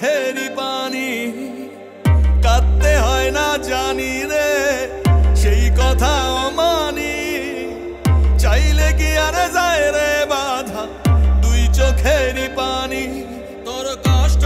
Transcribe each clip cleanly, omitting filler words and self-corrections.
চোখেরই পানি কাঁদতে হয় না জানি রে সেই কথা অমানি চাইলে কি আর যায় রে বাধা দুই চোখেরই পানি তোর কষ্ট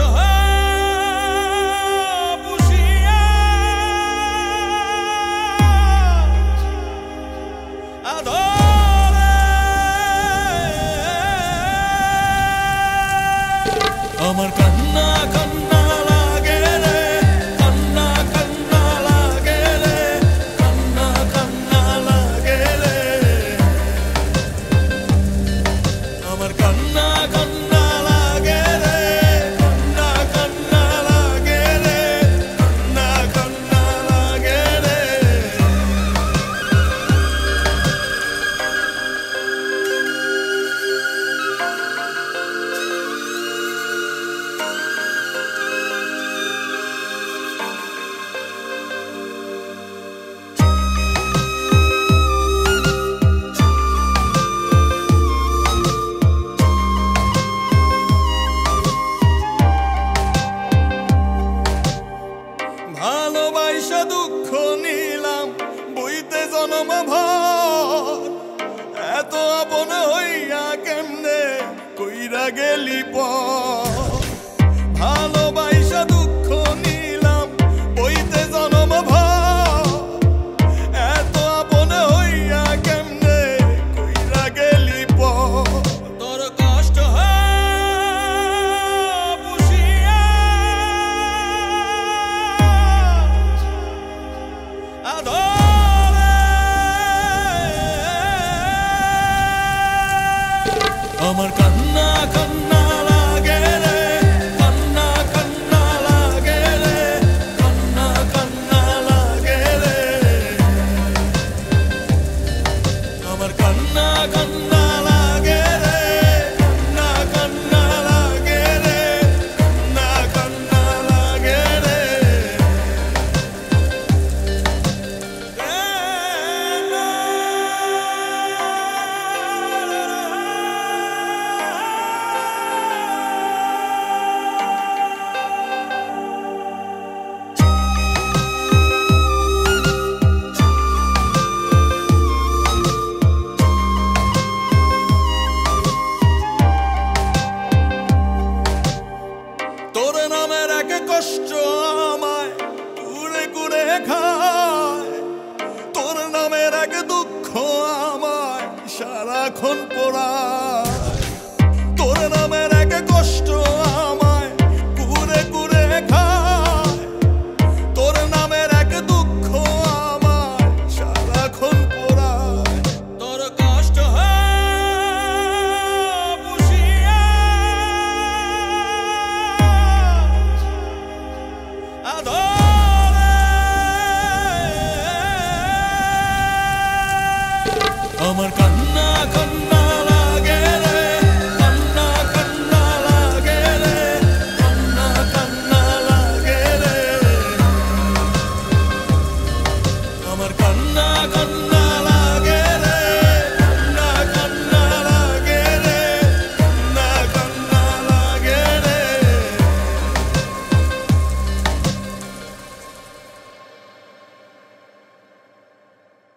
আমার কান্না কান্না লাগে রে কান্না কান্না লাগে রে কান্না কান্না লাগে রে আমার কান্না কান্না লাগে রে কান্না কান্না লাগে রে কান্না কান্না লাগে রে ভালোবাসা দুঃখ নিলাম বইতে জনম ভর এত আপন হইয়া কেমনে কইরা গেলি পর ভালোবাসা দুঃখ নিলাম বইতে জনম ভর এত আপন হইয়া কেমনে কইরা গেলি পর তোর কষ্ট আমার কান্না কান্না লাগে রে কান্না কান্না লাগে রে কান্না কান্না লাগে রে আমার কান্না কান্না লাগে রে কান্না কান্না লাগে রে কান্না কান্না লাগে রে তোর নামের এক কষ্ট আমায় কুড়ে কুড়ে খায় তোর নামের এক দুঃখ আমায় সারাক্ষণ পোড়ায় তোর নামের এক কষ্ট আমায় কুড়ে কুড়ে খায় তোর নামের এক দুঃখ আমায় সারাক্ষণ পোড়ায় তোর কষ্ট আমার কান্না কান্না